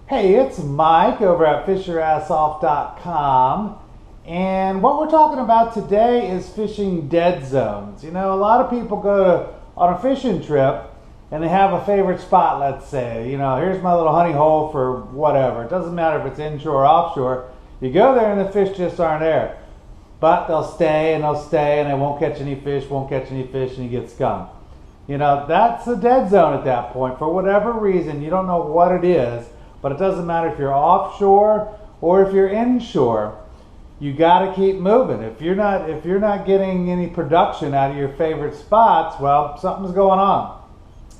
Hey, it's Mike over at fishyourassoff.com, and what we're talking about today is fishing dead zones. You know, a lot of people go on a fishing trip and they have a favorite spot, let's say. You know, here's my little honey hole for whatever. It doesn't matter if it's inshore or offshore. You go there and the fish just aren't there. But they'll stay and they won't catch any fish, and you get skunked. You know, that's a dead zone at that point. For whatever reason, you don't know what it is. But it doesn't matter if you're offshore or if you're inshore. You got to keep moving. If you're not getting any production out of your favorite spots, well, something's going on.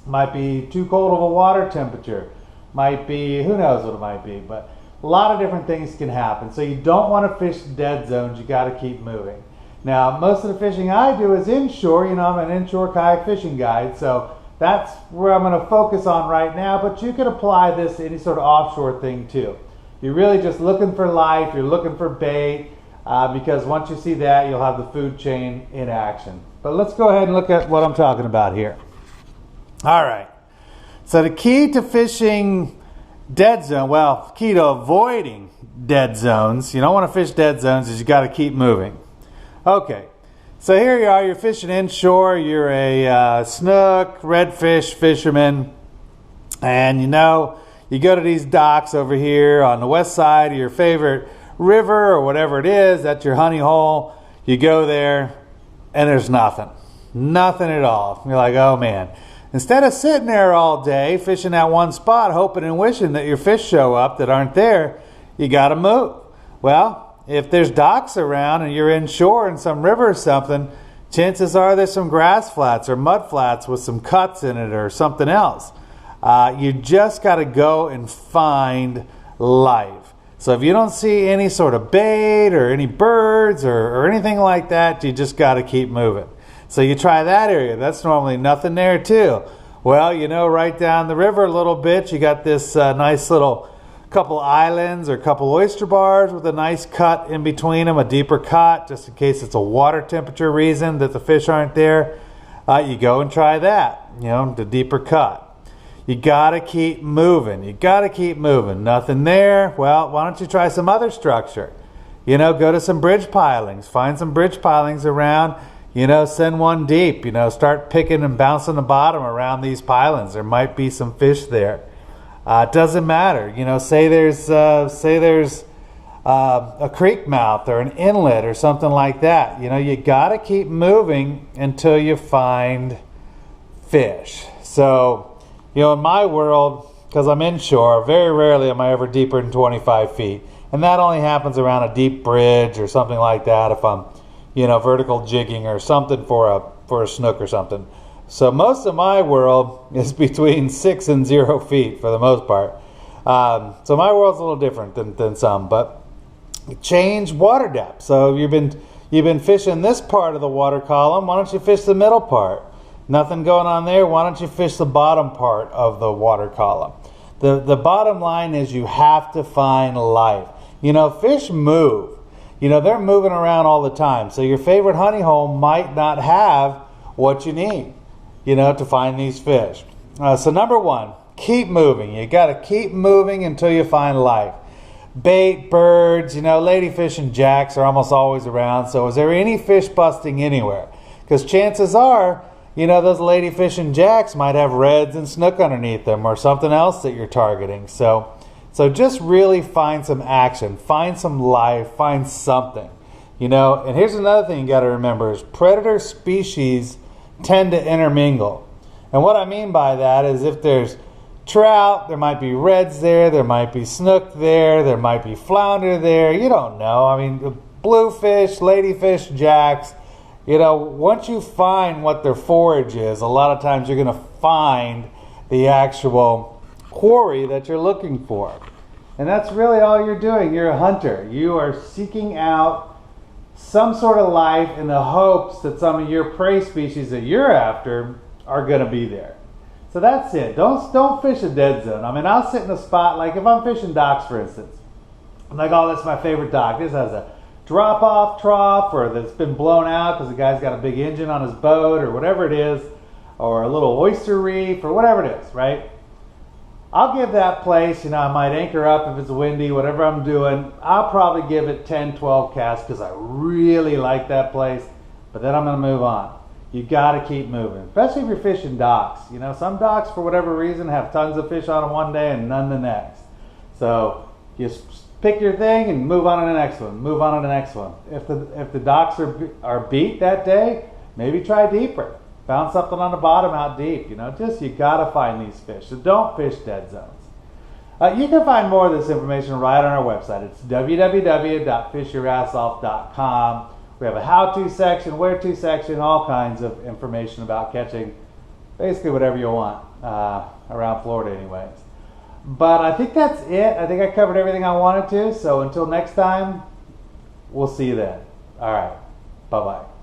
Might be too cold of a water temperature. Might be, who knows what it might be. But a lot of different things can happen. So you don't want to fish dead zones. You got to keep moving. Now, most of the fishing I do is inshore. You know, I'm an inshore kayak fishing guide, so that's where I'm going to focus on right now, but you could apply this to any sort of offshore thing too. You're really just looking for life, you're looking for bait, because once you see that, you'll have the food chain in action. But let's go ahead and look at what I'm talking about here. All right, so the key to fishing dead zone, well, key to avoiding dead zones, you don't want to fish dead zones, is you got to keep moving. Okay. So here you are, you're fishing inshore, you're a snook, redfish fisherman, and you know, you go to these docks over here on the west side of your favorite river or whatever it is, that's your honey hole. You go there and there's nothing at all. You're like, oh man. Instead of sitting there all day fishing that one spot, hoping and wishing that your fish show up that aren't there, you gotta move. Well, if there's docks around and you're inshore in some river or something, chances are there's some grass flats or mud flats with some cuts in it or something else. You just got to go and find life. So if you don't see any sort of bait or any birds or anything like that, you just got to keep moving. So you try that area. That's normally nothing there too. Well, you know, right down the river a little bit, you got this nice little couple islands or couple oyster bars with a nice cut in between them, a deeper cut, just in case it's a water temperature reason that the fish aren't there. You go and try that, you know, the deeper cut. You gotta keep moving. Nothing there. Well, why don't you try some other structure? You know, go to some bridge pilings. Find some bridge pilings around. You know, send one deep. You know, start picking and bouncing the bottom around these pilings. There might be some fish there. It doesn't matter. You know, say there's a creek mouth or an inlet or something like that. You know, you got to keep moving until you find fish. So, you know, in my world, because I'm inshore, very rarely am I ever deeper than 25 feet. And that only happens around a deep bridge or something like that if I'm, you know, vertical jigging or something for a snook or something. So most of my world is between 6 and 0 feet for the most part. So my world's a little different than some, but change water depth. So you've been fishing this part of the water column. Why don't you fish the middle part? Nothing going on there. Why don't you fish the bottom part of the water column? The bottom line is you have to find life. You know, fish move. You know, they're moving around all the time. So your favorite honey hole might not have what you need, you know, to find these fish. So number one, keep moving. You got to keep moving until you find life. Bait, birds, you know, ladyfish and jacks are almost always around. So is there any fish busting anywhere? Because chances are, you know, those ladyfish and jacks might have reds and snook underneath them or something else that you're targeting. So just really find some action, find some life, find something. You know, and here's another thing you got to remember is predator species tend to intermingle. And what I mean by that is if there's trout, there might be reds there might be snook there might be flounder there, you don't know. I mean, bluefish, ladyfish, jacks, you know, once you find what their forage is, a lot of times you're going to find the actual quarry that you're looking for. And that's really all you're doing. You're a hunter. You are seeking out some sort of life in the hopes that some of your prey species that you're after are going to be there. So that's it. Don't fish a dead zone. I mean, I'll sit in a spot, like if I'm fishing docks, for instance. I'm like, oh, that's my favorite dock. This has a drop-off trough, or that's been blown out because the guy's got a big engine on his boat, or whatever it is, or a little oyster reef, or whatever it is, right? I'll give that place, you know, I might anchor up if it's windy, whatever I'm doing. I'll probably give it 10, 12 casts because I really like that place, but then I'm going to move on. You got to keep moving, especially if you're fishing docks. You know, some docks, for whatever reason, have tons of fish on them one day and none the next. So just pick your thing and move on to the next one. Move on to the next one. If the docks are beat that day, maybe try deeper. Found something on the bottom out deep. You know, just you gotta find these fish. So don't fish dead zones. You can find more of this information right on our website. It's www.fishyourassoff.com. We have a how-to section, where-to section, all kinds of information about catching basically whatever you want around Florida anyways. But I think that's it. I think I covered everything I wanted to. So until next time, we'll see you then. All right. Bye-bye.